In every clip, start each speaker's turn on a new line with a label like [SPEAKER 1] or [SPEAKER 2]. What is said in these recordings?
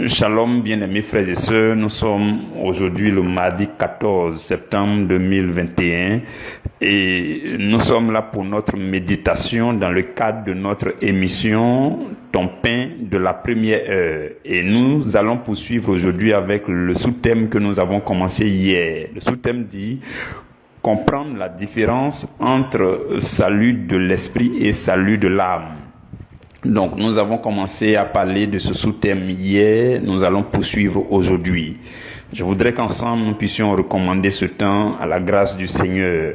[SPEAKER 1] Shalom, bien-aimés frères et sœurs, nous sommes aujourd'hui le mardi 14 septembre 2021 et nous sommes là pour notre méditation dans le cadre de notre émission Ton pain de la première heure. Et nous allons poursuivre aujourd'hui avec le sous-thème que nous avons commencé hier. Le sous-thème dit comprendre la différence entre salut de l'esprit et salut de l'âme. Donc, nous avons commencé à parler de ce sous-thème hier, nous allons poursuivre aujourd'hui. Je voudrais qu'ensemble nous puissions recommander ce temps à la grâce du Seigneur.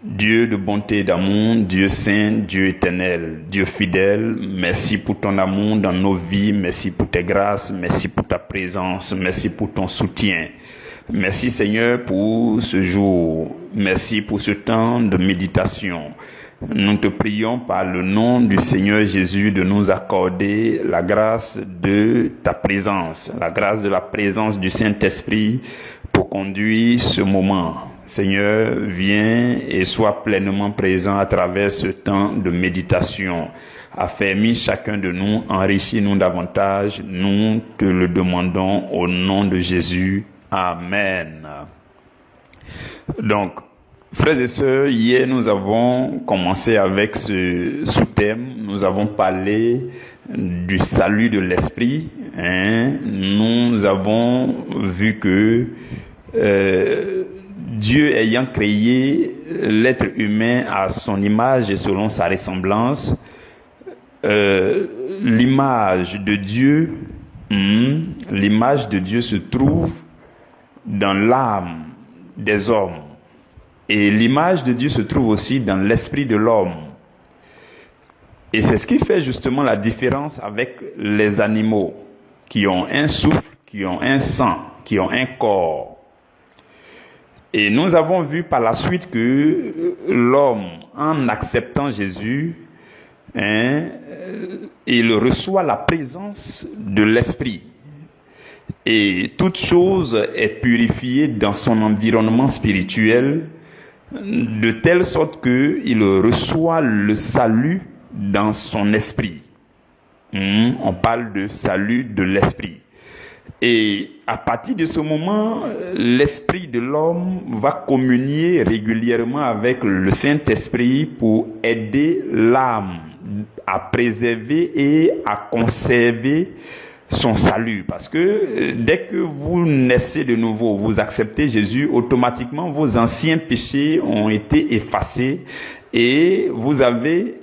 [SPEAKER 1] Dieu de bonté et d'amour, Dieu saint, Dieu éternel, Dieu fidèle, merci pour ton amour dans nos vies, merci pour tes grâces, merci pour ta présence, merci pour ton soutien. Merci Seigneur pour ce jour, merci pour ce temps de méditation. Nous te prions par le nom du Seigneur Jésus de nous accorder la grâce de ta présence, la grâce de la présence du Saint-Esprit pour conduire ce moment. Seigneur, viens et sois pleinement présent à travers ce temps de méditation. Affermis chacun de nous, enrichis-nous davantage. Nous te le demandons au nom de Jésus. Amen. Donc, frères et sœurs, hier nous avons commencé avec ce sous-thème. Nous avons parlé du salut de l'esprit. Nous avons vu que Dieu ayant créé l'être humain à son image et selon sa ressemblance, l'image de Dieu se trouve dans l'âme des hommes. Et l'image de Dieu se trouve aussi dans l'esprit de l'homme. Et c'est ce qui fait justement la différence avec les animaux qui ont un souffle, qui ont un sang, qui ont un corps. Et nous avons vu par la suite que l'homme, en acceptant Jésus, il reçoit la présence de l'esprit. Et toute chose est purifiée dans son environnement spirituel, de telle sorte qu'il reçoit le salut dans son esprit. On parle de salut de l'esprit. Et à partir de ce moment, l'esprit de l'homme va communier régulièrement avec le Saint-Esprit pour aider l'âme à préserver et à conserver son salut. Parce que dès que vous naissez de nouveau, vous acceptez Jésus, automatiquement vos anciens péchés ont été effacés et vous avez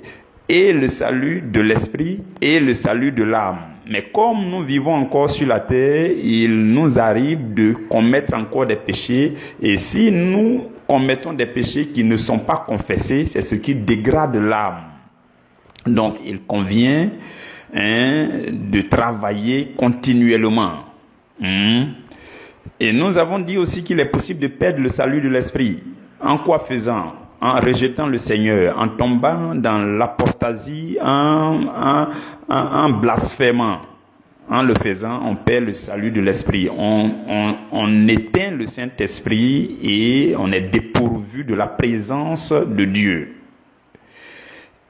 [SPEAKER 1] et le salut de l'esprit et le salut de l'âme. Mais comme nous vivons encore sur la terre, il nous arrive de commettre encore des péchés. Et si nous commettons des péchés qui ne sont pas confessés, c'est ce qui dégrade l'âme. Donc il convient de travailler continuellement. Et nous avons dit aussi qu'il est possible de perdre le salut de l'esprit. En quoi faisant? En rejetant le Seigneur, en tombant dans l'apostasie, en blasphémant. En le faisant, on perd le salut de l'esprit. On éteint le Saint-Esprit et on est dépourvu de la présence de Dieu.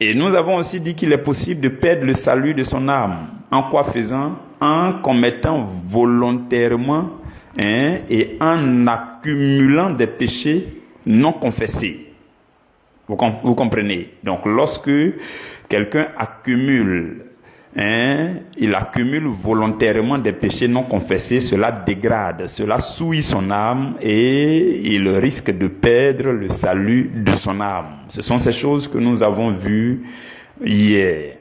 [SPEAKER 1] Et nous avons aussi dit qu'il est possible de perdre le salut de son âme. En quoi faisant? En commettant volontairement et en accumulant des péchés non confessés. Vous comprenez? Donc, lorsque quelqu'un accumule, il accumule volontairement des péchés non confessés, cela dégrade, cela souille son âme et il risque de perdre le salut de son âme. Ce sont ces choses que nous avons vues hier.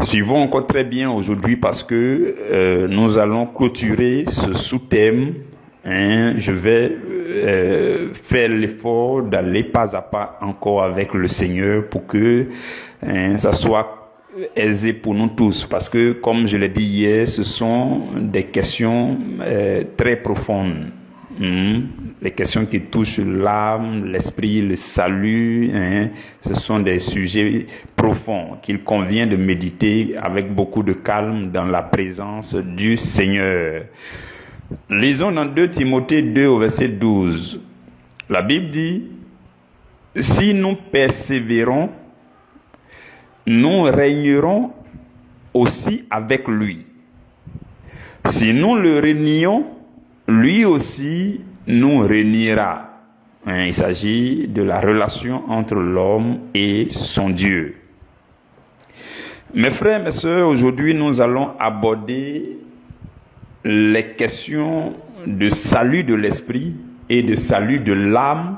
[SPEAKER 1] Suivons encore très bien aujourd'hui parce que nous allons clôturer ce sous-thème. Je vais faire l'effort d'aller pas à pas encore avec le Seigneur pour que ça soit aisé pour nous tous. Parce que, comme je l'ai dit hier, ce sont des questions très profondes. Les questions qui touchent l'âme, l'esprit, le salut, ce sont des sujets profonds qu'il convient de méditer avec beaucoup de calme dans la présence du Seigneur. Lisons dans 2 Timothée 2 au verset 12. La Bible dit, « Si nous persévérons, nous régnerons aussi avec lui. Si nous le renions, lui aussi nous reniera. Il s'agit de la relation entre l'homme et son Dieu. Mes frères, mes sœurs, aujourd'hui nous allons aborder les questions de salut de l'esprit et de salut de l'âme,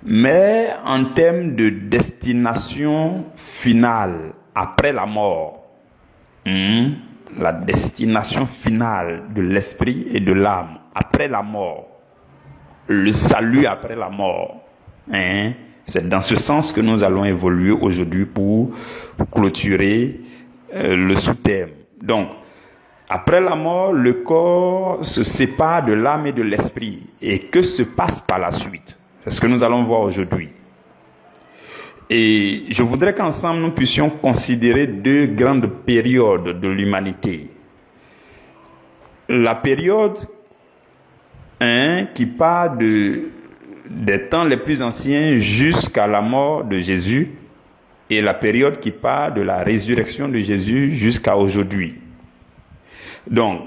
[SPEAKER 1] mais en termes de destination finale après la mort. La destination finale de l'esprit et de l'âme après la mort. Le salut après la mort. C'est dans ce sens que nous allons évoluer aujourd'hui pour clôturer le sous-thème. Donc, après la mort, le corps se sépare de l'âme et de l'esprit. Et que se passe par la suite? C'est ce que nous allons voir aujourd'hui. Et je voudrais qu'ensemble nous puissions considérer deux grandes périodes de l'humanité. La période qui part des temps les plus anciens jusqu'à la mort de Jésus, et la période qui part de la résurrection de Jésus jusqu'à aujourd'hui. Donc,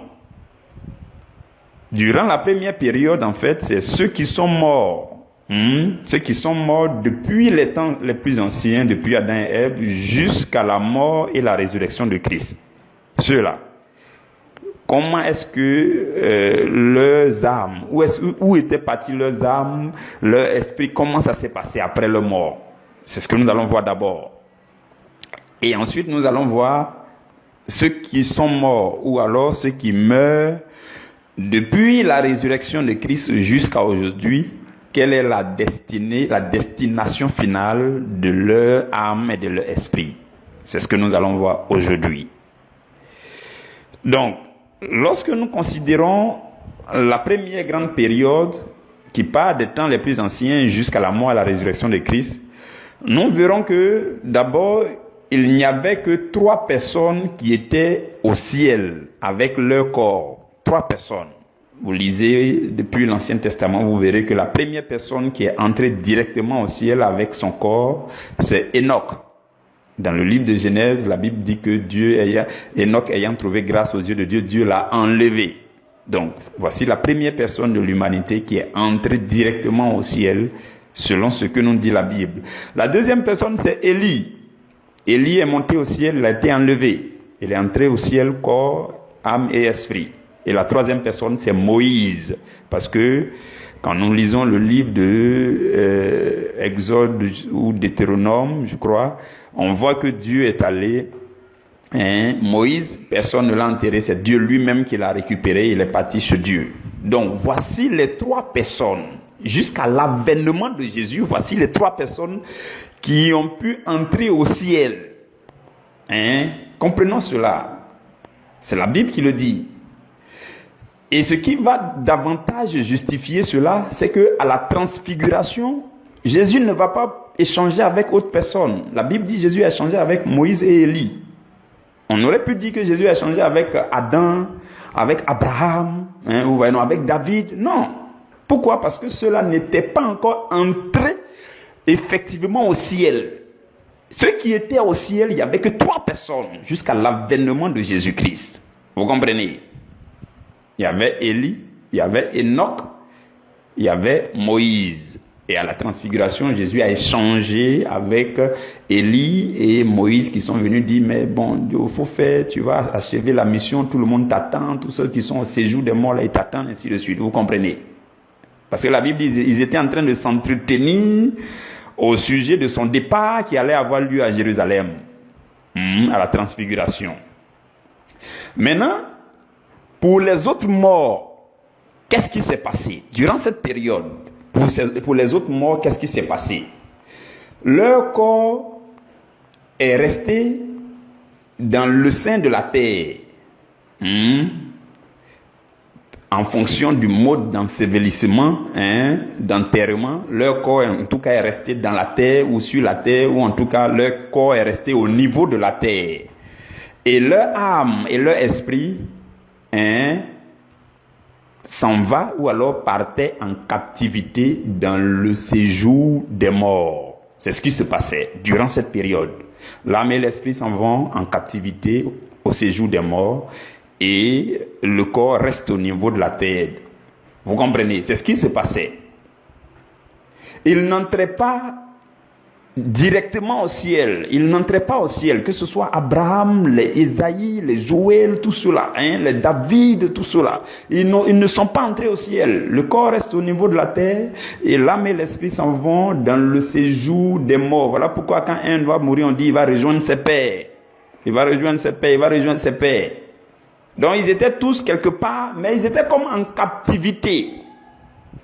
[SPEAKER 1] durant la première période, en fait, c'est ceux qui sont morts. Ceux qui sont morts depuis les temps les plus anciens, depuis Adam et Ève, jusqu'à la mort et la résurrection de Christ. Ceux-là. Comment est-ce que leurs âmes, où étaient partis leurs âmes, leur esprit, comment ça s'est passé après leur mort? C'est ce que nous allons voir d'abord. Et ensuite, nous allons voir ceux qui sont morts, ou alors ceux qui meurent depuis la résurrection de Christ jusqu'à aujourd'hui. Quelle est la destination finale de leur âme et de leur esprit? C'est ce que nous allons voir aujourd'hui. Donc, lorsque nous considérons la première grande période qui part des temps les plus anciens jusqu'à la mort et la résurrection de Christ, nous verrons que d'abord, il n'y avait que 3 personnes qui étaient au ciel avec leur corps. 3 personnes. Vous lisez depuis l'Ancien Testament, vous verrez que la première personne qui est entrée directement au ciel avec son corps, c'est Enoch. Dans le livre de Genèse, la Bible dit que Enoch ayant trouvé grâce aux yeux de Dieu, Dieu l'a enlevé. Donc, voici la première personne de l'humanité qui est entrée directement au ciel, selon ce que nous dit la Bible. La deuxième personne, c'est Élie. Élie est monté au ciel, il a été enlevé. Il est entré au ciel, corps, âme et esprit. Et la troisième personne, c'est Moïse. Parce que quand nous lisons le livre de Exode ou Deutéronome, je crois, on voit que Dieu est allé. Moïse, personne ne l'a enterré, c'est Dieu lui-même qui l'a récupéré, il est parti chez Dieu. Donc, voici les 3 personnes. Jusqu'à l'avènement de Jésus, voici les 3 personnes qui ont pu entrer au ciel. Comprenons cela. C'est la Bible qui le dit. Et ce qui va davantage justifier cela, c'est que à la transfiguration, Jésus ne va pas échanger avec autre personne. La Bible dit que Jésus a échangé avec Moïse et Élie. On aurait pu dire que Jésus a échangé avec Adam, avec Abraham, avec David. Non. Pourquoi? Parce que ceux-là n'étaient pas encore entrés effectivement au ciel. Ceux qui étaient au ciel, il n'y avait que 3 personnes jusqu'à l'avènement de Jésus-Christ. Vous comprenez? Il y avait Élie, il y avait Enoch, il y avait Moïse. Et à la transfiguration, Jésus a échangé avec Élie et Moïse qui sont venus dire, mais bon, il faut faire, tu vas achever la mission, tout le monde t'attend, tous ceux qui sont au séjour des morts, là, ils t'attendent, ainsi de suite. Vous comprenez? Parce que la Bible dit qu'ils étaient en train de s'entretenir au sujet de son départ qui allait avoir lieu à Jérusalem, à la transfiguration. Maintenant, pour les autres morts, qu'est-ce qui s'est passé? Durant cette période, pour les autres morts, qu'est-ce qui s'est passé? Leur corps est resté dans le sein de la terre. En fonction du mode d'ensevelissement, d'enterrement, leur corps en tout cas est resté dans la terre ou sur la terre, ou en tout cas leur corps est resté au niveau de la terre. Et leur âme et leur esprit s'en va ou alors partait en captivité dans le séjour des morts. C'est ce qui se passait durant cette période. L'âme et l'esprit s'en vont en captivité au séjour des morts et le corps reste au niveau de la tête. Vous comprenez? C'est ce qui se passait. Il n'entrait pas directement au ciel. Il n'entrait pas au ciel, que ce soit Abraham, les Isaïe, les Joël, tout cela, les David, tout cela. Ils ne sont pas entrés au ciel. Le corps reste au niveau de la terre et l'âme et l'esprit s'en vont dans le séjour des morts. Voilà pourquoi quand un doit mourir, on dit il va rejoindre ses pères. Il va rejoindre ses pères, il va rejoindre ses pères. Donc ils étaient tous quelque part, mais ils étaient comme en captivité.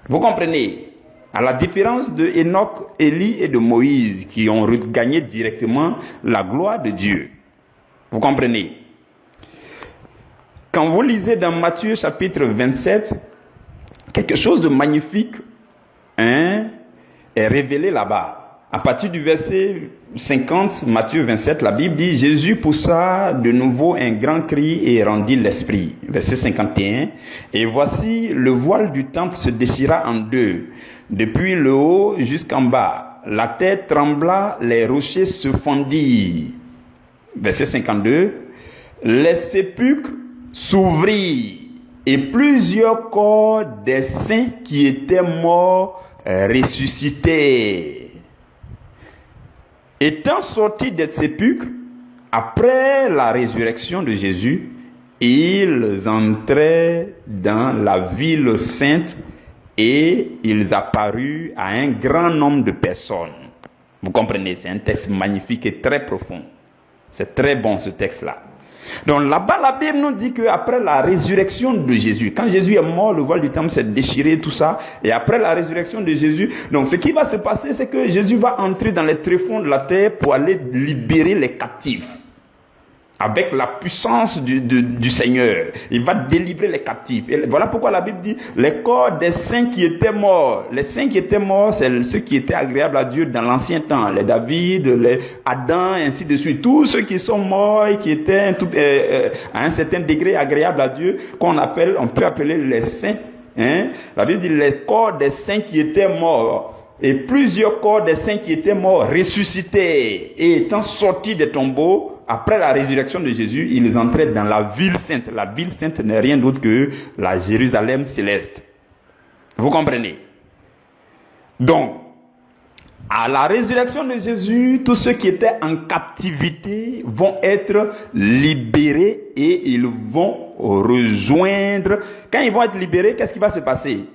[SPEAKER 1] Vous comprenez? À la différence de Enoch, Élie et de Moïse, qui ont regagné directement la gloire de Dieu. Vous comprenez? Quand vous lisez dans Matthieu chapitre 27, quelque chose de magnifique est révélé là-bas. À partir du verset 50, Matthieu 27, la Bible dit « Jésus poussa de nouveau un grand cri et rendit l'esprit. » Verset 51. « Et voici, le voile du temple se déchira en deux, depuis le haut jusqu'en bas. La terre trembla, les rochers se fondirent. » Verset 52. « Les sépulcres s'ouvrirent, et plusieurs corps des saints qui étaient morts ressuscitèrent. Étant sortis des sépulcres, après la résurrection de Jésus, ils entraient dans la ville sainte et ils apparurent à un grand nombre de personnes. Vous comprenez, c'est un texte magnifique et très profond. C'est très bon ce texte-là. Donc là-bas, la Bible nous dit qu'après la résurrection de Jésus, quand Jésus est mort, le voile du temple s'est déchiré, tout ça, et après la résurrection de Jésus, donc ce qui va se passer, c'est que Jésus va entrer dans les tréfonds de la terre pour aller libérer les captifs. Avec la puissance du Seigneur, il va délivrer les captifs. Et voilà pourquoi la Bible dit les corps des saints qui étaient morts. Les saints qui étaient morts, c'est ceux qui étaient agréables à Dieu dans l'ancien temps. Les David, les Adam, ainsi de suite. Tous ceux qui sont morts et qui étaient à un certain degré agréables à Dieu, on peut appeler les saints. La Bible dit les corps des saints qui étaient morts. Et plusieurs corps des saints qui étaient morts ressuscités et étant sortis des tombeaux. Après la résurrection de Jésus, ils entraient dans la ville sainte. La ville sainte n'est rien d'autre que la Jérusalem céleste. Vous comprenez? Donc, à la résurrection de Jésus, tous ceux qui étaient en captivité vont être libérés et ils vont rejoindre. Quand ils vont être libérés, qu'est-ce qui va se passer?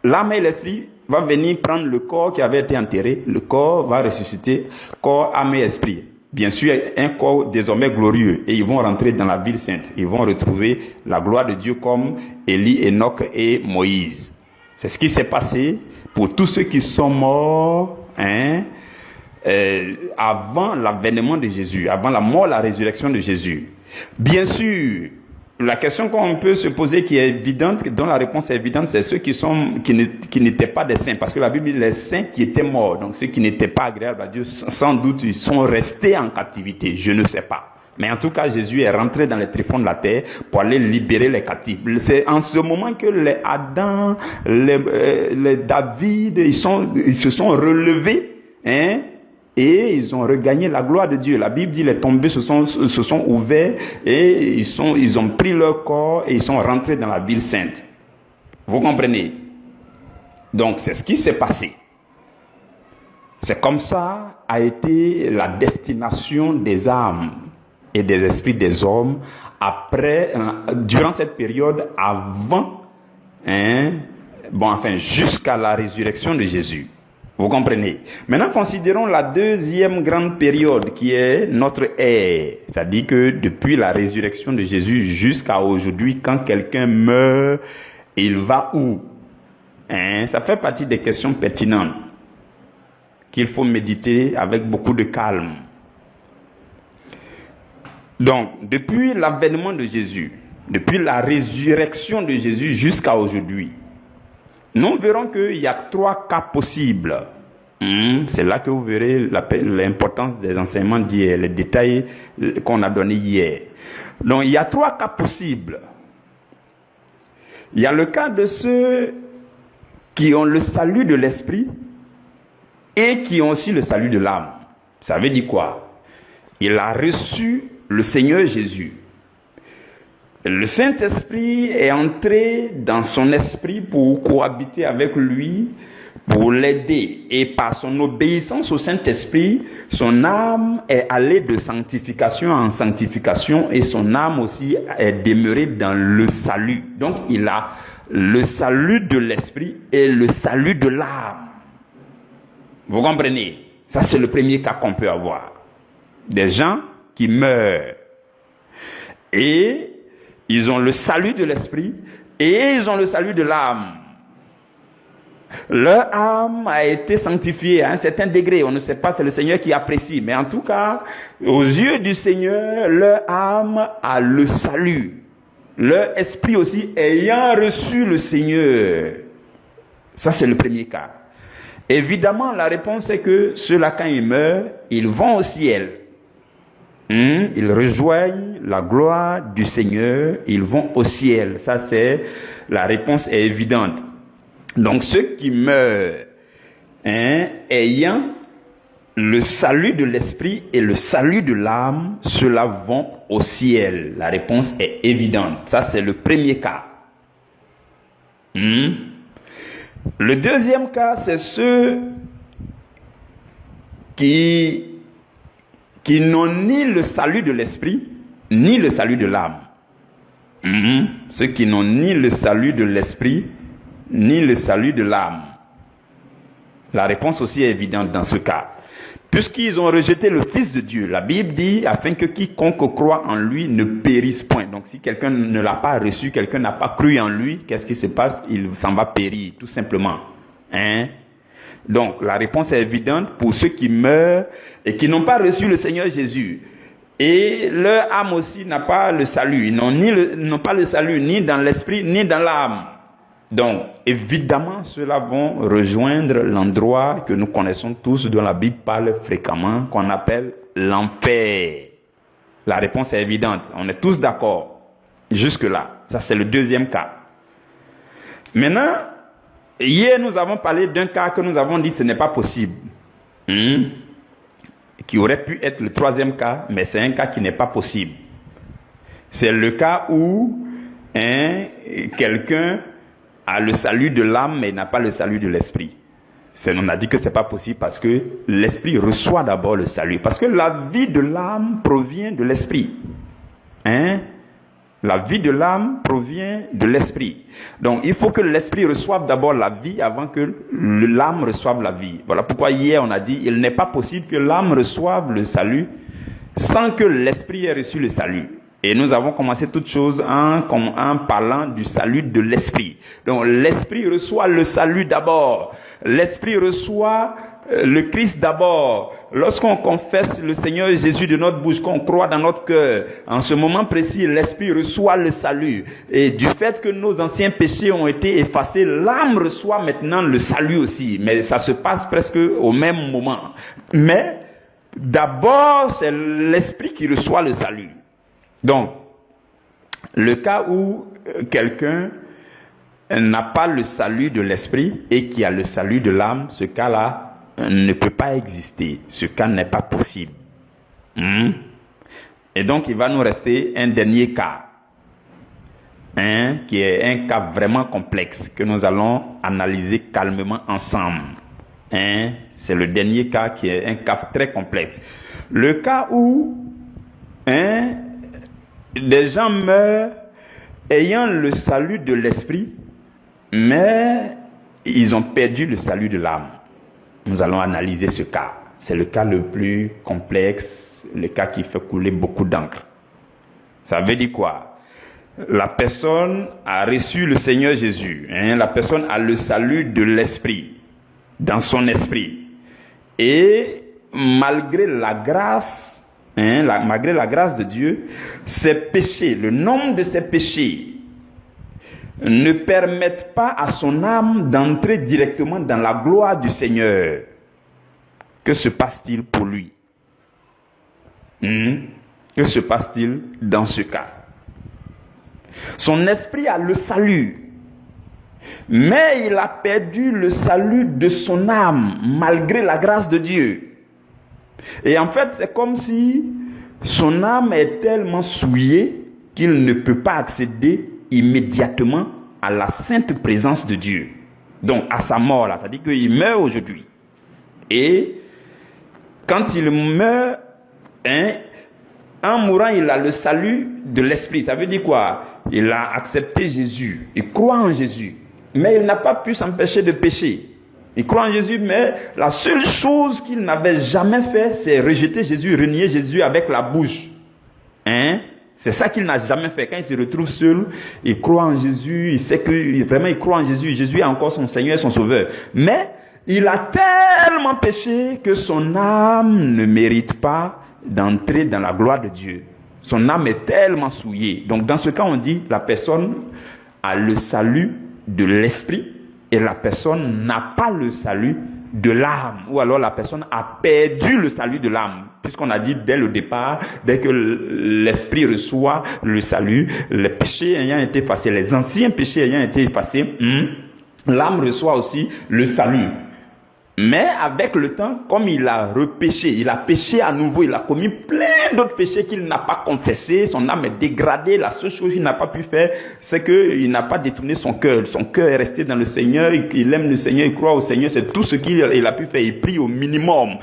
[SPEAKER 1] L'âme et l'esprit vont venir prendre le corps qui avait été enterré. Le corps va ressusciter, corps, âme et esprit. Bien sûr, un corps désormais glorieux. Et ils vont rentrer dans la ville sainte. Ils vont retrouver la gloire de Dieu comme Élie, Enoch et Moïse. C'est ce qui s'est passé pour tous ceux qui sont morts avant l'avènement de Jésus, avant la mort, la résurrection de Jésus. Bien sûr, la question qu'on peut se poser qui est évidente, dont la réponse est évidente, c'est ceux qui n'étaient pas des saints. Parce que la Bible dit les saints qui étaient morts, donc ceux qui n'étaient pas agréables à Dieu, sans doute ils sont restés en captivité, je ne sais pas. Mais en tout cas, Jésus est rentré dans les tréfonds de la terre pour aller libérer les captifs. C'est en ce moment que les Adam, les David, ils se sont relevés, et ils ont regagné la gloire de Dieu. La Bible dit les tombés se sont ouverts et ils ont pris leur corps et ils sont rentrés dans la ville sainte. Vous comprenez? Donc c'est ce qui s'est passé. C'est comme ça a été la destination des âmes et des esprits des hommes durant cette période avant, jusqu'à la résurrection de Jésus. Vous comprenez? Maintenant, considérons la deuxième grande période qui est notre ère. C'est-à-dire que depuis la résurrection de Jésus jusqu'à aujourd'hui, quand quelqu'un meurt, il va où? Ça fait partie des questions pertinentes qu'il faut méditer avec beaucoup de calme. Donc, depuis l'avènement de Jésus, depuis la résurrection de Jésus jusqu'à aujourd'hui, nous verrons qu'il y a 3 cas possibles. C'est là que vous verrez l'importance des enseignements d'hier, les détails qu'on a donnés hier. Donc, il y a 3 cas possibles. Il y a le cas de ceux qui ont le salut de l'esprit et qui ont aussi le salut de l'âme. Ça veut dire quoi? Il a reçu le Seigneur Jésus. Le Saint-Esprit est entré dans son esprit pour cohabiter avec lui, pour l'aider. Et par son obéissance au Saint-Esprit, son âme est allée de sanctification en sanctification et son âme aussi est demeurée dans le salut. Donc il a le salut de l'esprit et le salut de l'âme. Vous comprenez? Ça, c'est le premier cas qu'on peut avoir. Des gens qui meurent et ils ont le salut de l'esprit et ils ont le salut de l'âme. Leur âme a été sanctifiée à un certain degré. On ne sait pas, c'est le Seigneur qui apprécie. Mais en tout cas, aux yeux du Seigneur, leur âme a le salut. Leur esprit aussi ayant reçu le Seigneur. Ça, c'est le premier cas. Évidemment, la réponse est que ceux-là, quand ils meurent, ils vont au ciel. Ils rejoignent la gloire du Seigneur, ils vont au ciel. Ça, c'est la réponse est évidente. Donc, ceux qui meurent ayant le salut de l'esprit et le salut de l'âme, ceux-là vont au ciel. La réponse est évidente. Ça, c'est le premier cas. Le deuxième cas, c'est ceux qui n'ont ni le salut de l'esprit, ni le salut de l'âme. Ceux qui n'ont ni le salut de l'esprit, ni le salut de l'âme. La réponse aussi est évidente dans ce cas. Puisqu'ils ont rejeté le Fils de Dieu, la Bible dit, afin que quiconque croit en lui ne périsse point. Donc si quelqu'un ne l'a pas reçu, quelqu'un n'a pas cru en lui, qu'est-ce qui se passe? Il s'en va périr, tout simplement. Donc la réponse est évidente pour ceux qui meurent et qui n'ont pas reçu le Seigneur Jésus. Et leur âme aussi n'a pas le salut. Ils n'ont pas le salut ni dans l'esprit ni dans l'âme. Donc, évidemment, ceux-là vont rejoindre l'endroit que nous connaissons tous, dont la Bible parle fréquemment, qu'on appelle l'enfer. La réponse est évidente. On est tous d'accord. Jusque-là. Ça, c'est le deuxième cas. Maintenant, hier, nous avons parlé d'un cas que nous avons dit que ce n'est pas possible. Qui aurait pu être le troisième cas, mais c'est un cas qui n'est pas possible. C'est le cas où quelqu'un a le salut de l'âme, mais n'a pas le salut de l'esprit. On a dit que ce n'est pas possible parce que l'esprit reçoit d'abord le salut. Parce que la vie de l'âme provient de l'esprit. La vie de l'âme provient de l'esprit. Donc, il faut que l'esprit reçoive d'abord la vie avant que l'âme reçoive la vie. Voilà pourquoi hier on a dit, il n'est pas possible que l'âme reçoive le salut sans que l'esprit ait reçu le salut. Et nous avons commencé toute chose en parlant du salut de l'esprit. Donc, l'esprit reçoit le salut d'abord. L'esprit reçoit le Christ d'abord. Lorsqu'on confesse le Seigneur Jésus de notre bouche, qu'on croit dans notre cœur, en ce moment précis, l'esprit reçoit le salut. Et du fait que nos anciens péchés ont été effacés, l'âme reçoit maintenant le salut aussi. Mais ça se passe presque au même moment. Mais d'abord, c'est l'esprit qui reçoit le salut. Donc, le cas où quelqu'un n'a pas le salut de l'esprit et qui a le salut de l'âme, ce cas-là ne peut pas exister. Ce cas n'est pas possible. Et donc, il va nous rester un dernier cas, qui est un cas vraiment complexe que nous allons analyser calmement ensemble. C'est le dernier cas qui est un cas très complexe. Le cas où des gens meurent ayant le salut de l'esprit, mais ils ont perdu le salut de l'âme. Nous allons analyser ce cas. C'est le cas le plus complexe, le cas qui fait couler beaucoup d'encre. Ça veut dire quoi? La personne a reçu le Seigneur Jésus. La personne a le salut de l'esprit, dans son esprit. Et malgré la grâce, malgré la grâce de Dieu, ses péchés, le nombre de ses péchés, ne permettent pas à son âme d'entrer directement dans la gloire du Seigneur. Que se passe-t-il pour lui? Que se passe-t-il dans ce cas? Son esprit a le salut, mais il a perdu le salut de son âme, malgré la grâce de Dieu. Et en fait, c'est comme si son âme est tellement souillée qu'il ne peut pas accéder immédiatement à la sainte présence de Dieu. Donc, à sa mort, là, ça dit qu'il meurt aujourd'hui. Et quand il meurt, en mourant, il a le salut de l'esprit. Ça veut dire quoi? Il a accepté Jésus. Il croit en Jésus. Mais il n'a pas pu s'empêcher de pécher. Il croit en Jésus, mais la seule chose qu'il n'avait jamais fait, c'est rejeter Jésus, renier Jésus avec la bouche. C'est ça qu'il n'a jamais fait. Quand il se retrouve seul, il croit en Jésus, il sait que vraiment il croit en Jésus. Jésus est encore son Seigneur et son Sauveur. Mais il a tellement péché que son âme ne mérite pas d'entrer dans la gloire de Dieu. Son âme est tellement souillée. Donc dans ce cas, on dit la personne a le salut de l'esprit et la personne n'a pas le salut de l'âme. Ou alors la personne a perdu le salut de l'âme. Puisqu'on a dit dès le départ, dès que l'esprit reçoit le salut, les péchés ayant été effacés, les anciens péchés ayant été effacés, l'âme reçoit aussi le salut. Mais avec le temps, comme il a repéché, il a péché à nouveau, il a commis plein d'autres péchés qu'il n'a pas confessés, son âme est dégradée. La seule chose qu'il n'a pas pu faire, c'est qu'il n'a pas détourné son cœur. Son cœur est resté dans le Seigneur, il aime le Seigneur, il croit au Seigneur, c'est tout ce qu'il a pu faire. Il prie au minimum.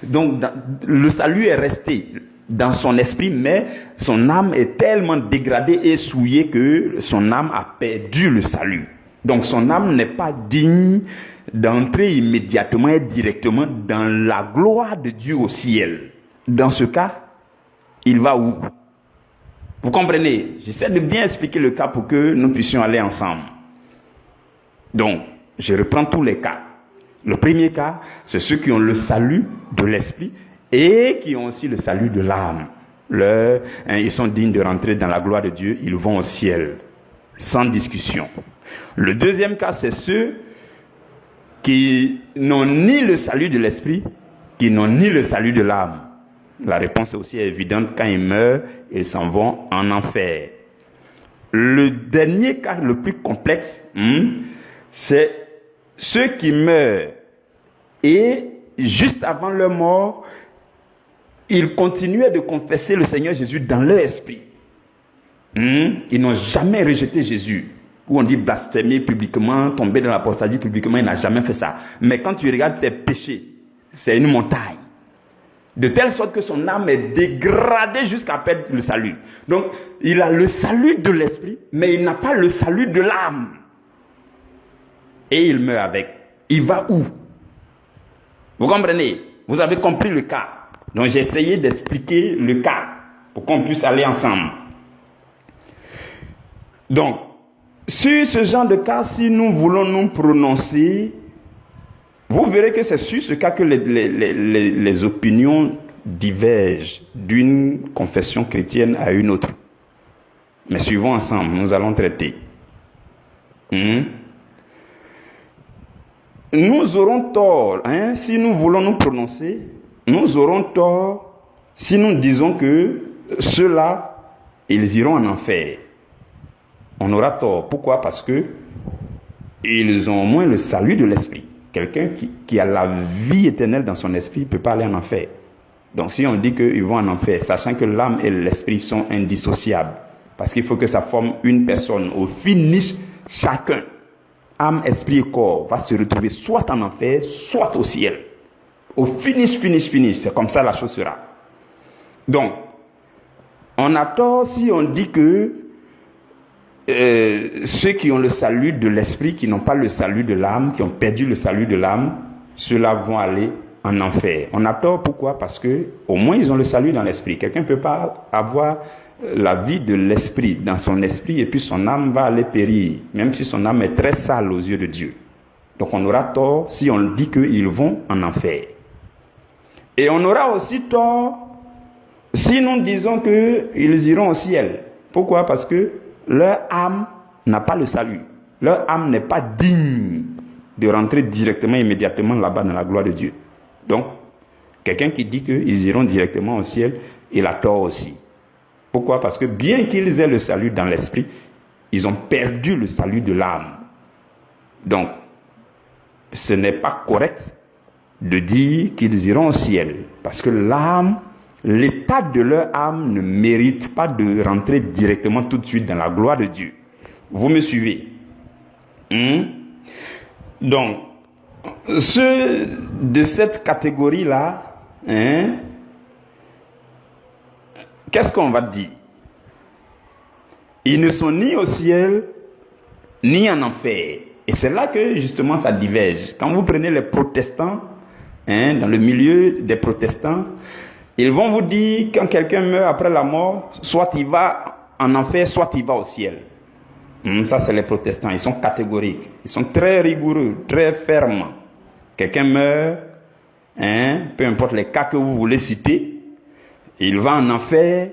[SPEAKER 1] Donc, le salut est resté dans son esprit, mais son âme est tellement dégradée et souillée que son âme a perdu le salut. Donc son âme n'est pas digne d'entrer immédiatement et directement dans la gloire de Dieu au ciel. Dans ce cas, il va où? Vous comprenez? J'essaie de bien expliquer le cas pour que nous puissions aller ensemble. Donc, je reprends tous les cas. Le premier cas, c'est ceux qui ont le salut de l'esprit et qui ont aussi le salut de l'âme. Ils sont dignes de rentrer dans la gloire de Dieu, ils vont au ciel, sans discussion. Le deuxième cas, c'est ceux qui n'ont ni le salut de l'esprit, qui n'ont ni le salut de l'âme. La réponse est aussi évidente, quand ils meurent, ils s'en vont en enfer. Le dernier cas, le plus complexe, c'est ceux qui meurent et juste avant leur mort, ils continuaient de confesser le Seigneur Jésus dans leur esprit. Ils n'ont jamais rejeté Jésus. Où on dit blasphémer publiquement, tomber dans l'apostasie publiquement, il n'a jamais fait ça. Mais quand tu regardes ses péchés, c'est une montagne. De telle sorte que son âme est dégradée jusqu'à perdre le salut. Donc, il a le salut de l'esprit, mais il n'a pas le salut de l'âme. Et il meurt avec. Il va où? Vous comprenez? Vous avez compris le cas. Donc, j'ai essayé d'expliquer le cas pour qu'on puisse aller ensemble. Donc, sur ce genre de cas, si nous voulons nous prononcer, vous verrez que c'est sur ce cas que les opinions divergent d'une confession chrétienne à une autre. Mais suivons ensemble, nous allons traiter. Nous aurons tort, si nous voulons nous prononcer, nous aurons tort si nous disons que ceux-là, ils iront en enfer. On aura tort. Pourquoi? Parce que ils ont au moins le salut de l'esprit. Quelqu'un qui a la vie éternelle dans son esprit ne peut pas aller en enfer. Donc si on dit qu'ils vont en enfer, sachant que l'âme et l'esprit sont indissociables, parce qu'il faut que ça forme une personne. Au finish, chacun, âme, esprit et corps, va se retrouver soit en enfer, soit au ciel. Au finish, c'est comme ça la chose sera. Donc, on a tort si on dit que ceux qui ont le salut de l'esprit, qui n'ont pas le salut de l'âme, qui ont perdu le salut de l'âme, ceux-là vont aller en enfer. On a tort, pourquoi? Parce que au moins ils ont le salut dans l'esprit. Quelqu'un ne peut pas avoir la vie de l'esprit dans son esprit et puis son âme va aller périr, même si son âme est très sale aux yeux de Dieu. Donc on aura tort si on dit qu'ils vont en enfer. Et on aura aussi tort si nous disons qu'ils iront au ciel. Pourquoi? Parce que leur âme n'a pas le salut. Leur âme n'est pas digne de rentrer directement, immédiatement là-bas dans la gloire de Dieu. Donc, quelqu'un qui dit qu'ils iront directement au ciel, il a tort aussi. Pourquoi? Parce que bien qu'ils aient le salut dans l'esprit, ils ont perdu le salut de l'âme. Donc, ce n'est pas correct de dire qu'ils iront au ciel. Parce que l'âme l'état de leur âme ne mérite pas de rentrer directement tout de suite dans la gloire de Dieu. Vous me suivez? Donc, ceux de cette catégorie-là, qu'est-ce qu'on va dire? Ils ne sont ni au ciel, ni en enfer. Et c'est là que justement ça diverge. Quand vous prenez les protestants, dans le milieu des protestants, ils vont vous dire quand quelqu'un meurt après la mort, soit il va en enfer, soit il va au ciel. Ça c'est les protestants, ils sont catégoriques, ils sont très rigoureux, très fermes. Quelqu'un meurt, peu importe les cas que vous voulez citer, il va en enfer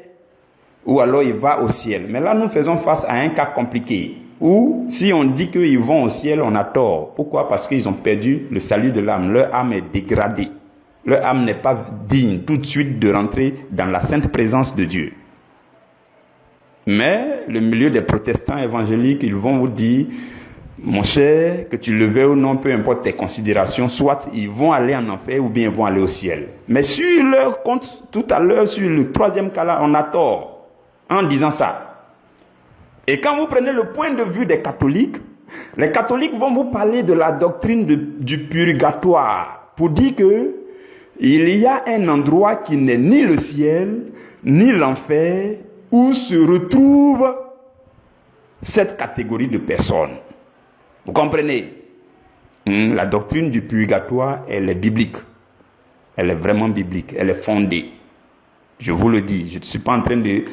[SPEAKER 1] ou alors il va au ciel. Mais là nous faisons face à un cas compliqué. Ou si on dit qu'ils vont au ciel, on a tort. Pourquoi? Parce qu'ils ont perdu le salut de l'âme. Leur âme est dégradée. Leur âme n'est pas digne tout de suite de rentrer dans la sainte présence de Dieu. Mais le milieu des protestants évangéliques, ils vont vous dire, mon cher, que tu le veuilles ou non, peu importe tes considérations, soit ils vont aller en enfer ou bien ils vont aller au ciel. Mais sur leur compte, tout à l'heure, sur le troisième cas là, on a tort en disant ça. Et quand vous prenez le point de vue des catholiques, les catholiques vont vous parler de la doctrine du purgatoire pour dire que il y a un endroit qui n'est ni le ciel, ni l'enfer, où se retrouve cette catégorie de personnes. Vous comprenez? La doctrine du purgatoire, elle est biblique. Elle est vraiment biblique. Elle est fondée. Je vous le dis, je ne suis pas en train de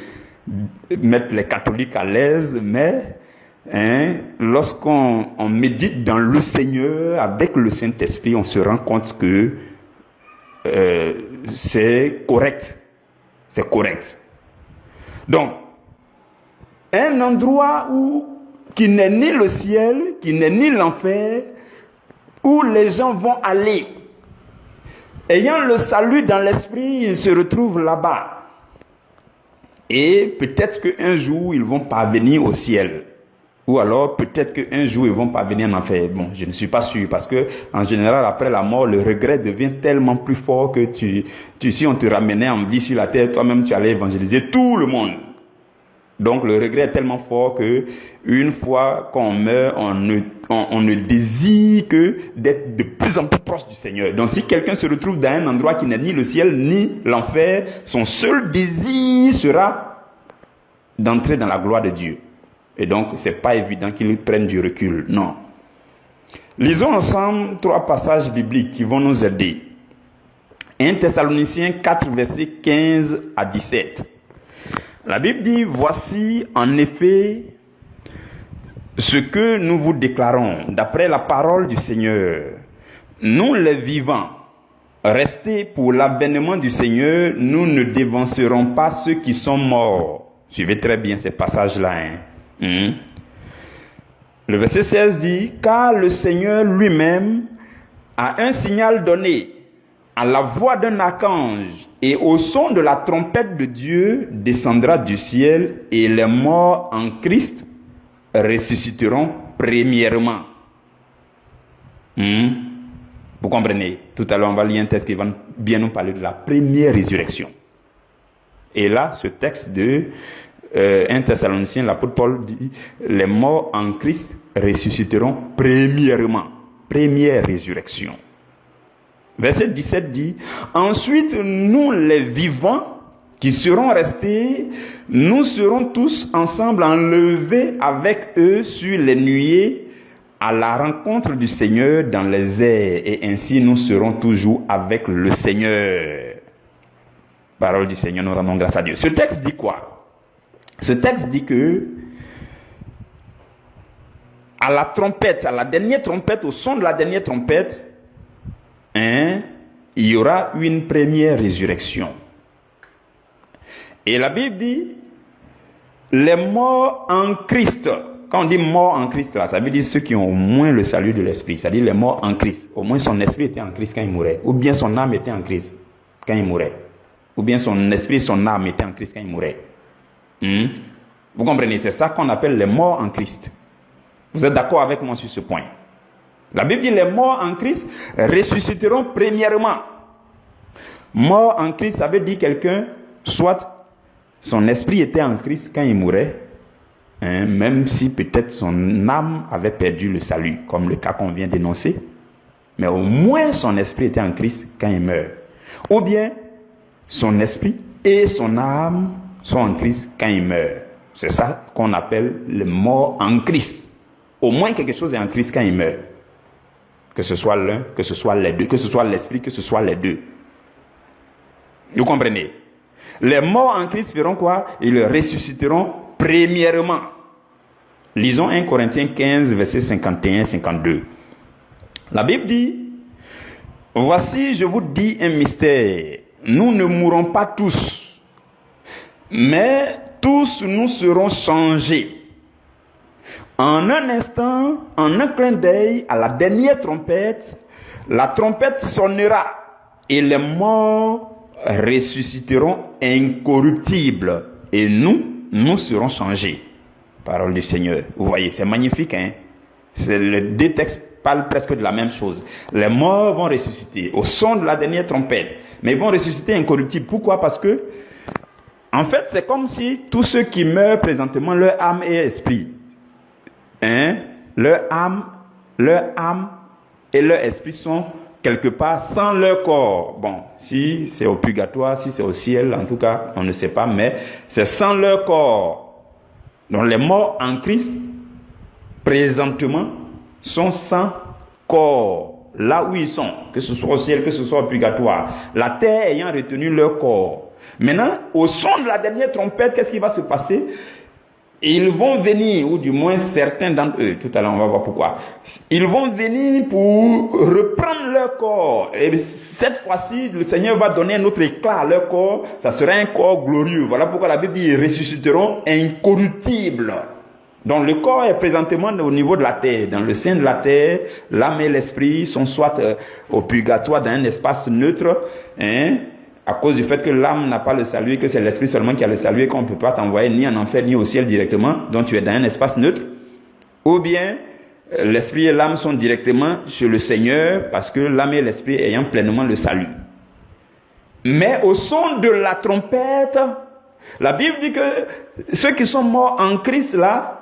[SPEAKER 1] mettre les catholiques à l'aise, mais lorsqu'on médite dans le Seigneur avec le Saint-Esprit, on se rend compte que c'est correct. C'est correct. Donc, un endroit qui n'est ni le ciel, qui n'est ni l'enfer, où les gens vont aller. Ayant le salut dans l'esprit, ils se retrouvent là-bas. Et peut-être qu'un jour, ils vont parvenir au ciel. Ou alors, peut-être qu'un jour, ils vont parvenir en enfer. Bon, je ne suis pas sûr. Parce que, en général, après la mort, le regret devient tellement plus fort que si on te ramenait en vie sur la terre, toi-même, tu allais évangéliser tout le monde. Donc, le regret est tellement fort que, une fois qu'on meurt, on ne désire que d'être de plus en plus proche du Seigneur. Donc, si quelqu'un se retrouve dans un endroit qui n'est ni le ciel, ni l'enfer, son seul désir sera d'entrer dans la gloire de Dieu. Et donc, ce n'est pas évident qu'il prenne du recul. Non. Lisons ensemble 3 passages bibliques qui vont nous aider. 1 Thessaloniciens 4, versets 15 à 17. La Bible dit, voici en effet ce que nous vous déclarons, d'après la parole du Seigneur. Nous les vivants, restés pour l'avènement du Seigneur, nous ne dévancerons pas ceux qui sont morts. Suivez très bien ces passages-là. Le verset 16 dit, car le Seigneur lui-même a un signal donné, à la voix d'un archange et au son de la trompette de Dieu descendra du ciel et les morts en Christ ressusciteront premièrement. Vous comprenez? Tout à l'heure, on va lire un texte qui va bien nous parler de la première résurrection. Et là, ce texte de 1 Thessaloniciens, l'apôtre Paul dit, les morts en Christ ressusciteront premièrement. Première résurrection. Verset 17 dit, ensuite nous les vivants qui seront restés, nous serons tous ensemble enlevés avec eux sur les nuées à la rencontre du Seigneur dans les airs, et ainsi nous serons toujours avec le Seigneur. Parole du Seigneur, nous rendons grâce à Dieu. Ce texte dit quoi? Ce texte dit que à la trompette, à la dernière trompette, au son de la dernière trompette, il y aura une première résurrection. Et la Bible dit, les morts en Christ. Quand on dit morts en Christ, là, ça veut dire ceux qui ont au moins le salut de l'esprit. C'est-à-dire les morts en Christ. Au moins son esprit était en Christ quand il mourait. Ou bien son âme était en Christ quand il mourait. Ou bien son esprit, son âme était en Christ quand il mourait. Vous comprenez? C'est ça qu'on appelle les morts en Christ. Vous êtes d'accord avec moi sur ce point? La Bible dit les morts en Christ ressusciteront premièrement. Mort en Christ, ça veut dire quelqu'un, soit son esprit était en Christ quand il mourait, même si peut-être son âme avait perdu le salut, comme le cas qu'on vient d'énoncer, mais au moins son esprit était en Christ quand il meurt. Ou bien, son esprit et son âme sont en Christ quand il meurt. C'est ça qu'on appelle le mort en Christ. Au moins quelque chose est en Christ quand il meurt. Que ce soit l'un, que ce soit les deux, que ce soit l'esprit, que ce soit les deux. Vous comprenez? Les morts en Christ feront quoi? Ils ressusciteront premièrement. Lisons 1 Corinthiens 15, versets 51-52. La Bible dit, voici, je vous dis un mystère. Nous ne mourrons pas tous, mais tous nous serons changés. En un instant, en un clin d'œil, à la dernière trompette, la trompette sonnera et les morts ressusciteront incorruptibles et nous serons changés. Parole du Seigneur. Vous voyez, c'est magnifique, hein? Les deux textes parlent presque de la même chose. Les morts vont ressusciter au son de la dernière trompette, mais ils vont ressusciter incorruptibles. Pourquoi? Parce que, en fait, c'est comme si tous ceux qui meurent présentement, leur âme et esprit, leur âme et leur esprit sont quelque part sans leur corps. Bon, si c'est au purgatoire, si c'est au ciel, en tout cas, on ne sait pas, mais c'est sans leur corps. Donc les morts en Christ, présentement, sont sans corps, là où ils sont, que ce soit au ciel, que ce soit au purgatoire, la terre ayant retenu leur corps. Maintenant, au son de la dernière trompette, qu'est-ce qui va se passer? Ils vont venir, ou du moins certains d'entre eux, tout à l'heure on va voir pourquoi, ils vont venir pour reprendre leur corps. Et cette fois-ci, le Seigneur va donner un autre éclat à leur corps, ça sera un corps glorieux. Voilà pourquoi la Bible dit, ils ressusciteront incorruptibles. Donc le corps est présentement au niveau de la terre. Dans le sein de la terre, l'âme et l'esprit sont soit au purgatoire, dans un espace neutre, à cause du fait que l'âme n'a pas le salut et que c'est l'esprit seulement qui a le salut et qu'on ne peut pas t'envoyer ni en enfer ni au ciel directement, donc tu es dans un espace neutre. Ou bien, l'esprit et l'âme sont directement chez le Seigneur parce que l'âme et l'esprit ayant pleinement le salut. Mais au son de la trompette, la Bible dit que ceux qui sont morts en Christ là,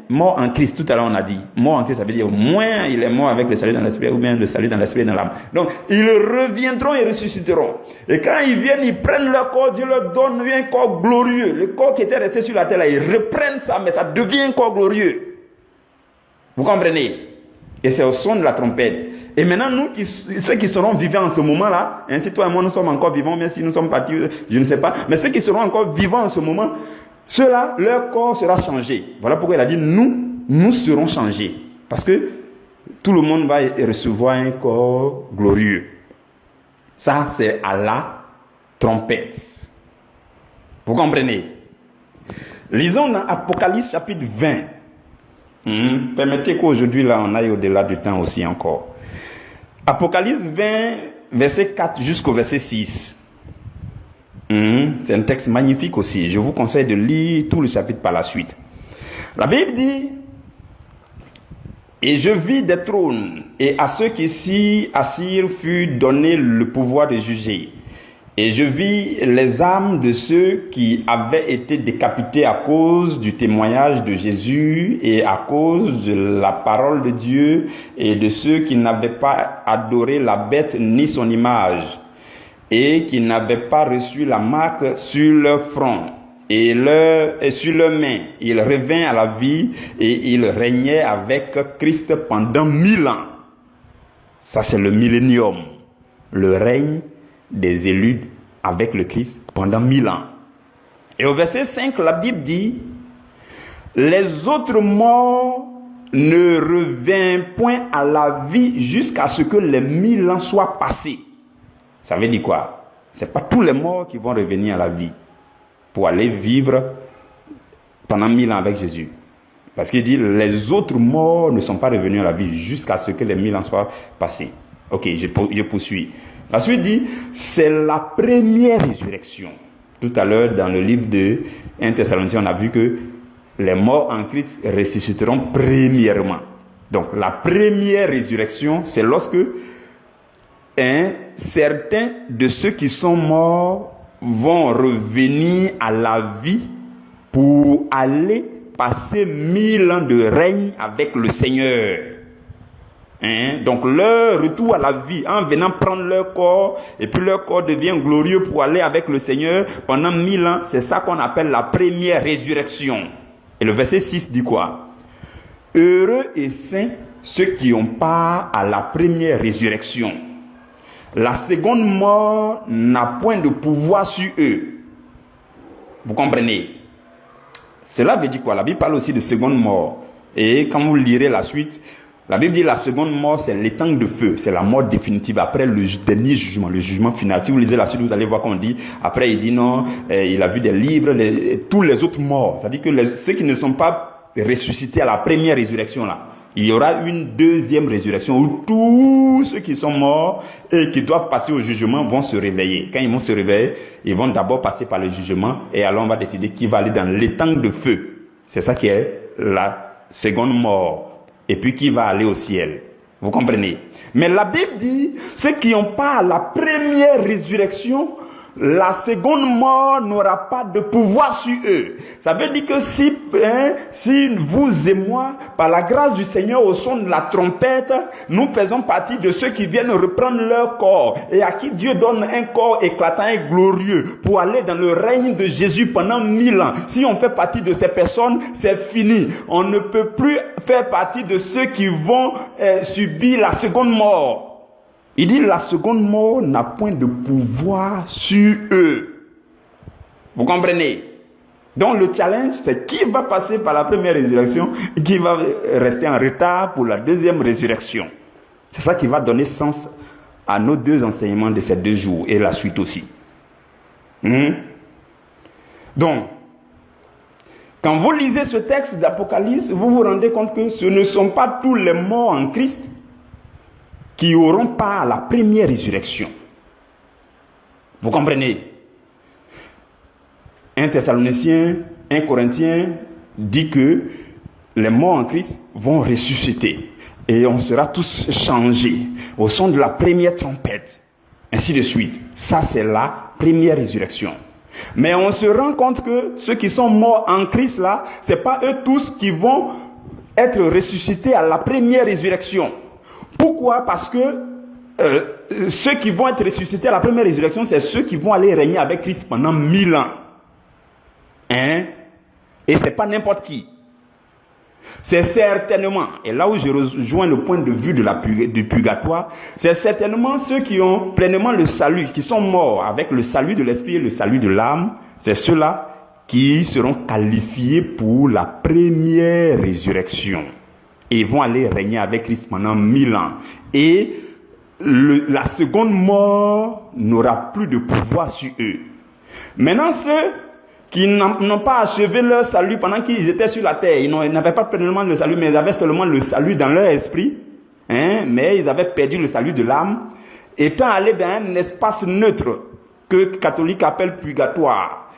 [SPEAKER 1] mort en Christ, tout à l'heure on a dit, mort en Christ, ça veut dire au moins il est mort avec le salut dans l'esprit, ou bien le salut dans l'esprit et dans l'âme. Donc ils reviendront et ressusciteront. Et quand ils viennent, ils prennent leur corps, Dieu leur donne un corps glorieux. Le corps qui était resté sur la terre là, ils reprennent ça, mais ça devient un corps glorieux. Vous comprenez? Et c'est au son de la trompette. Et maintenant, nous, ceux qui seront vivants en ce moment-là, si toi et moi nous sommes encore vivants, même si nous sommes partis, je ne sais pas, mais ceux qui seront encore vivants en ce moment, ceux-là, leur corps sera changé. Voilà pourquoi il a dit, nous serons changés. Parce que tout le monde va recevoir un corps glorieux. Ça, c'est à la trompette. Vous comprenez? Lisons dans Apocalypse chapitre 20. Permettez qu'aujourd'hui, là, on aille au-delà du temps aussi encore. Apocalypse 20, verset 4 jusqu'au verset 6. C'est un texte magnifique aussi. Je vous conseille de lire tout le chapitre par la suite. La Bible dit, et je vis des trônes, et à ceux qui s'y assirent fut donné le pouvoir de juger. Et je vis les âmes de ceux qui avaient été décapités à cause du témoignage de Jésus et à cause de la parole de Dieu, et de ceux qui n'avaient pas adoré la bête ni son image, et qui n'avaient pas reçu la marque sur leur front et sur leurs mains. Ils revinrent à la vie et ils régnaient avec Christ pendant 1000 ans. Ça, c'est le millénium, le règne des élus avec le Christ pendant 1000 ans. Et au verset 5, la Bible dit, les autres morts ne revinrent point à la vie jusqu'à ce que les 1000 ans soient passés. Ça veut dire quoi? Ce n'est pas tous les morts qui vont revenir à la vie pour aller vivre pendant 1000 ans avec Jésus. Parce qu'il dit, les autres morts ne sont pas revenus à la vie jusqu'à ce que les 1000 ans soient passés. Ok, je poursuis. La suite dit, c'est la première résurrection. Tout à l'heure, dans le livre de 1 Thessaloniciens, on a vu que les morts en Christ ressusciteront premièrement. Donc, la première résurrection, c'est lorsque certains de ceux qui sont morts vont revenir à la vie pour aller passer 1000 ans de règne avec le Seigneur. Donc leur retour à la vie, en venant prendre leur corps, et puis leur corps devient glorieux pour aller avec le Seigneur pendant 1000 ans, c'est ça qu'on appelle la première résurrection. Et le verset 6 dit quoi? Heureux et saints ceux qui ont part à la première résurrection. La seconde mort n'a point de pouvoir sur eux. Vous comprenez? Cela veut dire quoi? La Bible parle aussi de seconde mort. Et quand vous lirez la suite, la Bible dit la seconde mort, c'est l'étang de feu. C'est la mort définitive après le dernier jugement, le jugement final. Si vous lisez la suite, vous allez voir qu'on dit, après il dit non, il a vu des livres, tous les autres morts. C'est-à-dire que ceux qui ne sont pas ressuscités à la première résurrection là, il y aura une deuxième résurrection où tous ceux qui sont morts et qui doivent passer au jugement vont se réveiller. Quand ils vont se réveiller, ils vont d'abord passer par le jugement et alors on va décider qui va aller dans l'étang de feu. C'est ça qui est la seconde mort. Et puis qui va aller au ciel. Vous comprenez? Mais la Bible dit, ceux qui n'ont pas la première résurrection, la seconde mort n'aura pas de pouvoir sur eux. Ça veut dire que si vous et moi, par la grâce du Seigneur, au son de la trompette, nous faisons partie de ceux qui viennent reprendre leur corps et à qui Dieu donne un corps éclatant et glorieux pour aller dans le règne de Jésus pendant 1000 ans. Si on fait partie de ces personnes, c'est fini. On ne peut plus faire partie de ceux qui vont subir la seconde mort. Il dit la seconde mort n'a point de pouvoir sur eux. Vous comprenez? Donc le challenge, c'est qui va passer par la première résurrection et qui va rester en retard pour la deuxième résurrection. C'est ça qui va donner sens à nos deux enseignements de ces 2 jours et la suite aussi. Donc, quand vous lisez ce texte d'Apocalypse, vous vous rendez compte que ce ne sont pas tous les morts en Christ qui auront part à la première résurrection. Vous comprenez? 1 Thessaloniciens, 1 Corinthiens dit que les morts en Christ vont ressusciter et on sera tous changés au son de la première trompette, ainsi de suite. Ça, c'est la première résurrection. Mais on se rend compte que ceux qui sont morts en Christ là, ce n'est pas eux tous qui vont être ressuscités à la première résurrection. Pourquoi? Parce que ceux qui vont être ressuscités à la première résurrection, c'est ceux qui vont aller régner avec Christ pendant 1000 ans. Et ce n'est pas n'importe qui. C'est certainement, et là où je rejoins le point de vue du purgatoire, c'est certainement ceux qui ont pleinement le salut, qui sont morts avec le salut de l'esprit et le salut de l'âme. C'est ceux-là qui seront qualifiés pour la première résurrection. Et vont aller régner avec Christ pendant 1000 ans. Et la seconde mort n'aura plus de pouvoir sur eux. Maintenant, ceux qui n'ont pas achevé leur salut pendant qu'ils étaient sur la terre, ils n'avaient pas pleinement le salut, mais ils avaient seulement le salut dans leur esprit, mais ils avaient perdu le salut de l'âme, étant allés dans un espace neutre que les catholiques appellent purgatoire.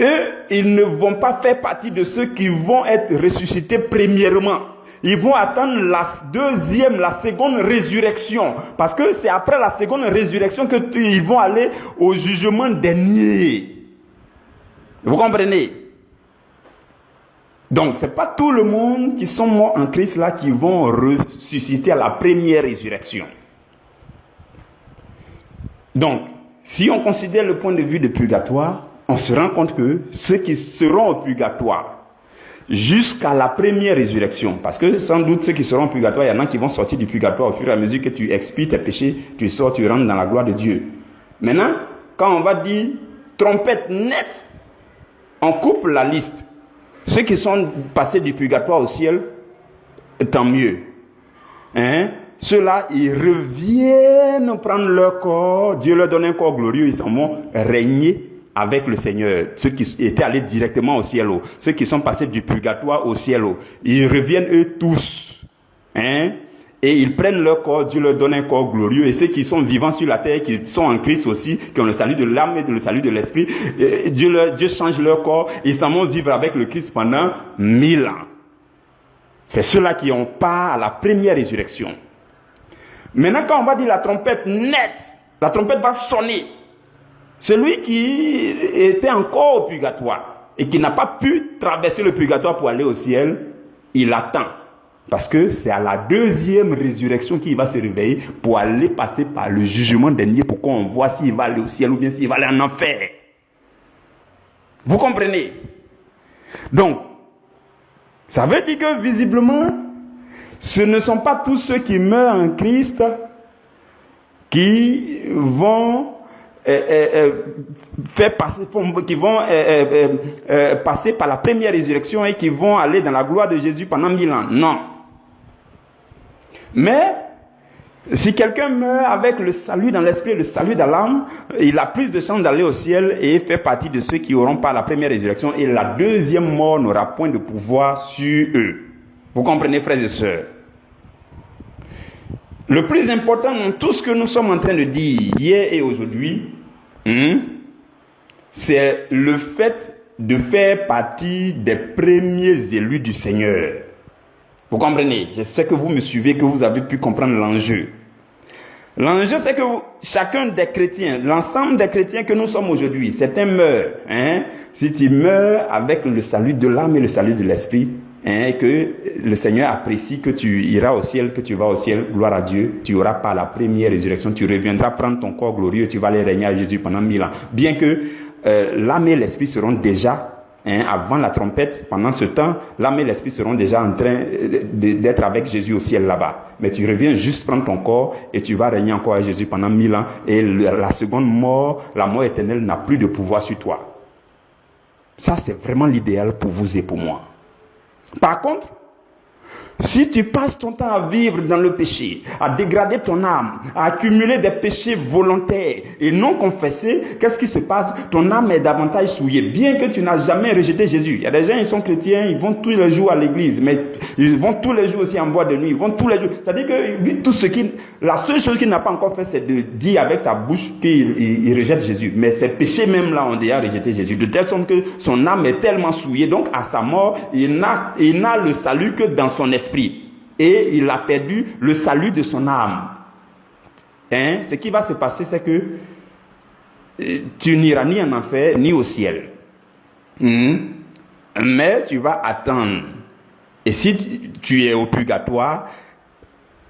[SPEAKER 1] Eux, ils ne vont pas faire partie de ceux qui vont être ressuscités premièrement. Ils vont attendre la seconde résurrection. Parce que c'est après la seconde résurrection qu'ils vont aller au jugement dernier. Vous comprenez? Donc, ce n'est pas tout le monde qui sont morts en Christ là qui vont ressusciter à la première résurrection. Donc, si on considère le point de vue de purgatoire, on se rend compte que ceux qui seront au purgatoire jusqu'à la première résurrection, parce que sans doute ceux qui seront au purgatoire, il y en a qui vont sortir du purgatoire au fur et à mesure que tu expies tes péchés, tu sors, tu rentres dans la gloire de Dieu. Maintenant, quand on va dire trompette nette, on coupe la liste. Ceux qui sont passés du purgatoire au ciel, tant mieux. Ceux-là, ils reviennent prendre leur corps, Dieu leur donne un corps glorieux, ils s'en vont régner avec le Seigneur. Ceux qui étaient allés directement au ciel, ceux qui sont passés du purgatoire au ciel, ils reviennent eux tous. Et ils prennent leur corps, Dieu leur donne un corps glorieux. Et ceux qui sont vivants sur la terre, qui sont en Christ aussi, qui ont le salut de l'âme et le salut de l'esprit, Dieu change leur corps, ils s'en vont vivre avec le Christ pendant 1000 ans. C'est ceux-là qui ont part à la première résurrection. Maintenant, quand on va dire la trompette nette, la trompette va sonner. Celui qui était encore au purgatoire et qui n'a pas pu traverser le purgatoire pour aller au ciel, il attend. Parce que c'est à la deuxième résurrection qu'il va se réveiller pour aller passer par le jugement dernier pour qu'on voit s'il va aller au ciel ou bien s'il va aller en enfer. Vous comprenez? Donc, ça veut dire que visiblement, ce ne sont pas tous ceux qui meurent en Christ qui vont passer par la première résurrection et qui vont aller dans la gloire de Jésus pendant 1000 ans. Non. Mais si quelqu'un meurt avec le salut dans l'esprit et le salut dans l'âme, il a plus de chances d'aller au ciel et fait partie de ceux qui auront pas la première résurrection, et la deuxième mort n'aura point de pouvoir sur eux. Vous comprenez, frères et sœurs? Le plus important dans tout ce que nous sommes en train de dire hier et aujourd'hui, c'est le fait de faire partie des premiers élus du Seigneur. Vous comprenez? J'espère que vous me suivez, que vous avez pu comprendre l'enjeu. L'enjeu, c'est que chacun des chrétiens, l'ensemble des chrétiens que nous sommes aujourd'hui, certains meurent. Si tu meurs avec le salut de l'âme et le salut de l'esprit, que le Seigneur apprécie que tu iras au ciel, que tu vas au ciel, gloire à Dieu, tu auras pas la première résurrection, tu reviendras prendre ton corps glorieux, tu vas aller régner à Jésus pendant 1000 ans. Bien que l'âme et l'esprit seront déjà, avant la trompette, pendant ce temps, l'âme et l'esprit seront déjà en train d'être avec Jésus au ciel là-bas. Mais tu reviens juste prendre ton corps et tu vas régner encore à Jésus pendant 1000 ans, et la seconde mort, la mort éternelle, n'a plus de pouvoir sur toi. Ça, c'est vraiment l'idéal pour vous et pour moi. Par contre, si tu passes ton temps à vivre dans le péché, à dégrader ton âme, à accumuler des péchés volontaires et non confessés, qu'est-ce qui se passe? Ton âme est davantage souillée, bien que tu n'as jamais rejeté Jésus. Il y a des gens, ils sont chrétiens, ils vont tous les jours à l'église, mais ils vont tous les jours aussi en boîte de nuit, ils vont tous les jours. C'est-à-dire que la seule chose qu'il n'a pas encore fait, c'est de dire avec sa bouche qu'il rejette Jésus. Mais ces péchés même là ont déjà rejeté Jésus, de telle sorte que son âme est tellement souillée, donc à sa mort, il n'a le salut que dans son esprit. Et il a perdu le salut de son âme. Ce qui va se passer, c'est que tu n'iras ni en enfer, ni au ciel. Mais tu vas attendre. Et si tu es au purgatoire,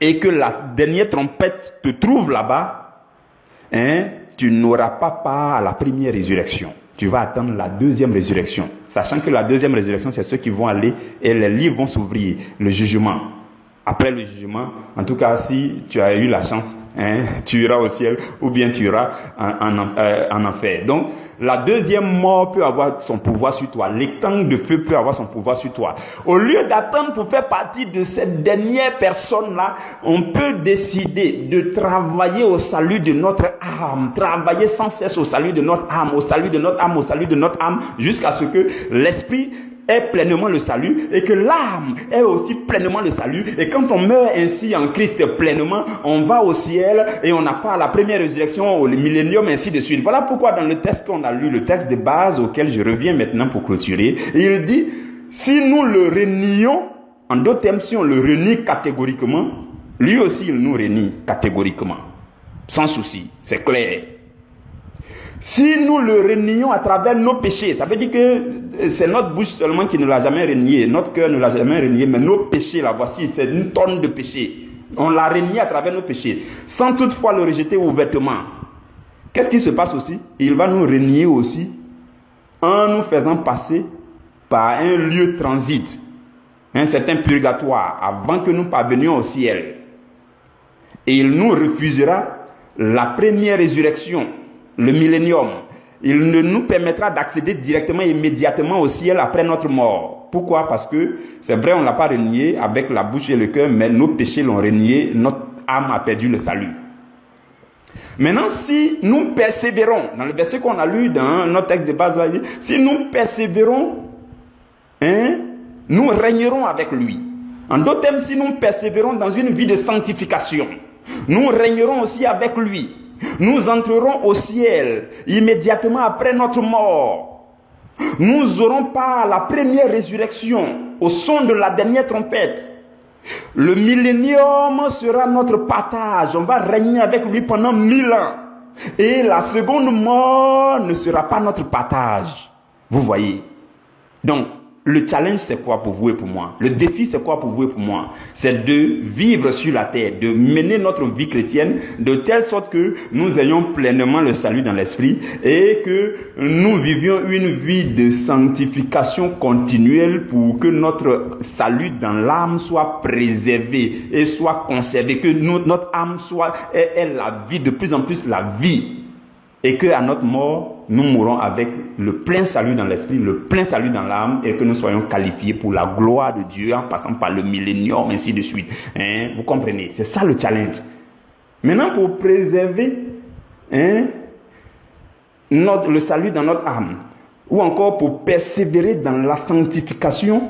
[SPEAKER 1] et que la dernière trompette te trouve là-bas, tu n'auras pas part à la première résurrection. Tu vas attendre la deuxième résurrection. Sachant que la deuxième résurrection, c'est ceux qui vont aller et les livres vont s'ouvrir, le jugement. Après le jugement, en tout cas, si tu as eu la chance, tu iras au ciel ou bien tu iras en enfer. Donc, la deuxième mort peut avoir son pouvoir sur toi. L'étang de feu peut avoir son pouvoir sur toi. Au lieu d'attendre pour faire partie de cette dernière personne-là, on peut décider de travailler au salut de notre âme. Travailler sans cesse au salut de notre âme, au salut de notre âme, au salut de notre âme, jusqu'à ce que l'esprit est pleinement le salut et que l'âme est aussi pleinement le salut. Et quand on meurt ainsi en Christ pleinement, on va au ciel et on n'a pas la première résurrection, au millénium, ainsi de suite. Voilà pourquoi dans le texte qu'on a lu, le texte de base auquel je reviens maintenant pour clôturer, il dit, si nous le renions, en d'autres termes, si on le renie catégoriquement, lui aussi il nous renie catégoriquement, sans souci, c'est clair. Si nous le renions à travers nos péchés, ça veut dire que c'est notre bouche seulement qui ne l'a jamais renié, notre cœur ne l'a jamais renié, mais nos péchés, là, voici, c'est une tonne de péchés. On l'a renié à travers nos péchés, sans toutefois le rejeter ouvertement. Qu'est-ce qui se passe aussi? Il va nous renier aussi en nous faisant passer par un lieu de transit, un certain purgatoire, avant que nous parvenions au ciel. Et il nous refusera la première résurrection, le millénium. Il ne nous permettra d'accéder directement, immédiatement au ciel après notre mort. Pourquoi? Parce que c'est vrai, on ne l'a pas renié avec la bouche et le cœur, mais nos péchés l'ont renié, notre âme a perdu le salut. Maintenant, si nous persévérons, dans le verset qu'on a lu dans notre texte de base, si nous persévérons, nous régnerons avec lui. En d'autres termes, si nous persévérons dans une vie de sanctification, nous régnerons aussi avec lui. Nous entrerons au ciel immédiatement après notre mort. Nous aurons part à la première résurrection au son de la dernière trompette. Le millénium sera notre partage. On va régner avec lui pendant 1000 ans. Et la seconde mort ne sera pas notre partage. Vous voyez. Donc, le challenge, c'est quoi pour vous et pour moi? Le défi, c'est quoi pour vous et pour moi? C'est de vivre sur la terre, de mener notre vie chrétienne de telle sorte que nous ayons pleinement le salut dans l'esprit et que nous vivions une vie de sanctification continuelle pour que notre salut dans l'âme soit préservé et soit conservé, que notre âme ait la vie, de plus en plus la vie. Et qu'à notre mort, nous mourrons avec le plein salut dans l'esprit, le plein salut dans l'âme, et que nous soyons qualifiés pour la gloire de Dieu en passant par le millénium, ainsi de suite. Vous comprenez? C'est ça le challenge. Maintenant, pour préserver le salut dans notre âme, ou encore pour persévérer dans la sanctification,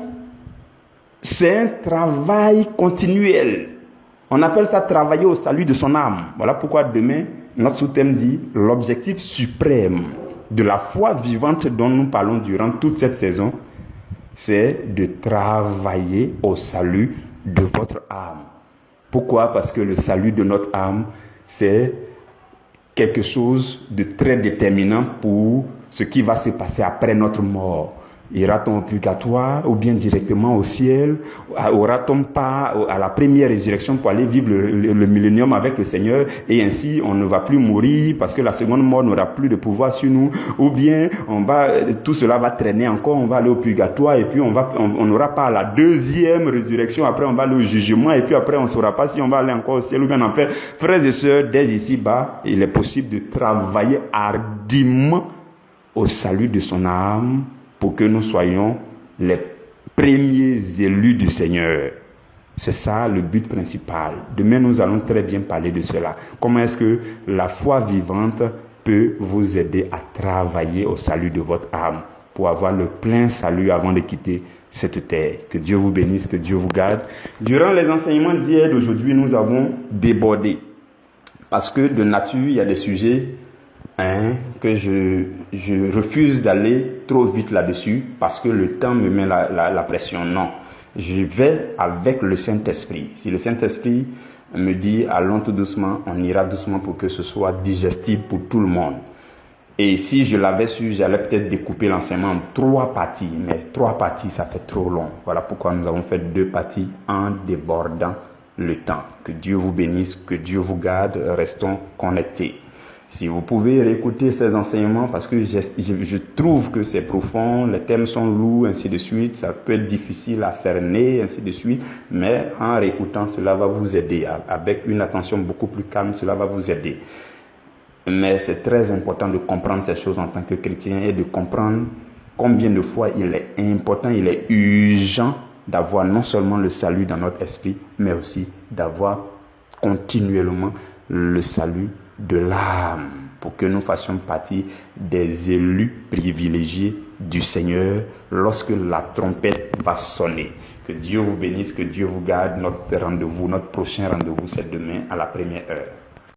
[SPEAKER 1] c'est un travail continuel. On appelle ça travailler au salut de son âme. Voilà pourquoi demain, notre sous-thème dit l'objectif suprême de la foi vivante dont nous parlons durant toute cette saison, c'est de travailler au salut de votre âme. Pourquoi? Parce que le salut de notre âme, c'est quelque chose de très déterminant pour ce qui va se passer après notre mort. Ira-t-on au purgatoire ou bien directement au ciel? Aura-t-on pas à la première résurrection pour aller vivre le millénium avec le Seigneur et ainsi on ne va plus mourir parce que la seconde mort n'aura plus de pouvoir sur nous? Ou bien tout cela va traîner encore, on va aller au purgatoire et puis on n'aura pas la deuxième résurrection, après on va aller au jugement et puis après on ne saura pas si on va aller encore au ciel ou bien en enfer. Frères et sœurs, dès ici-bas, il est possible de travailler hardiment au salut de son âme pour que nous soyons les premiers élus du Seigneur. C'est ça le but principal. Demain, nous allons très bien parler de cela. Comment est-ce que la foi vivante peut vous aider à travailler au salut de votre âme pour avoir le plein salut avant de quitter cette terre. Que Dieu vous bénisse, que Dieu vous garde. Durant les enseignements d'hier et d'aujourd'hui, nous avons débordé. Parce que de nature, il y a des sujets que je refuse d'aller trop vite là-dessus parce que le temps me met la pression. Non, je vais avec le Saint-Esprit. Si le Saint-Esprit me dit allons tout doucement, on ira doucement pour que ce soit digestible pour tout le monde. Et si je l'avais su, j'allais peut-être découper l'enseignement en 3 parties. Mais 3 parties, ça fait trop long. Voilà pourquoi nous avons fait 2 parties en débordant le temps. Que Dieu vous bénisse, que Dieu vous garde. Restons connectés. Si vous pouvez réécouter ces enseignements, parce que je trouve que c'est profond, les thèmes sont lourds, ainsi de suite, ça peut être difficile à cerner, ainsi de suite, mais en réécoutant, cela va vous aider. Avec une attention beaucoup plus calme, cela va vous aider. Mais c'est très important de comprendre ces choses en tant que chrétien et de comprendre combien de fois il est important, il est urgent d'avoir non seulement le salut dans notre esprit, mais aussi d'avoir continuellement le salut de l'âme, pour que nous fassions partie des élus privilégiés du Seigneur lorsque la trompette va sonner. Que Dieu vous bénisse, que Dieu vous garde. Notre rendez-vous, notre prochain rendez-vous, c'est demain à la 1e heure.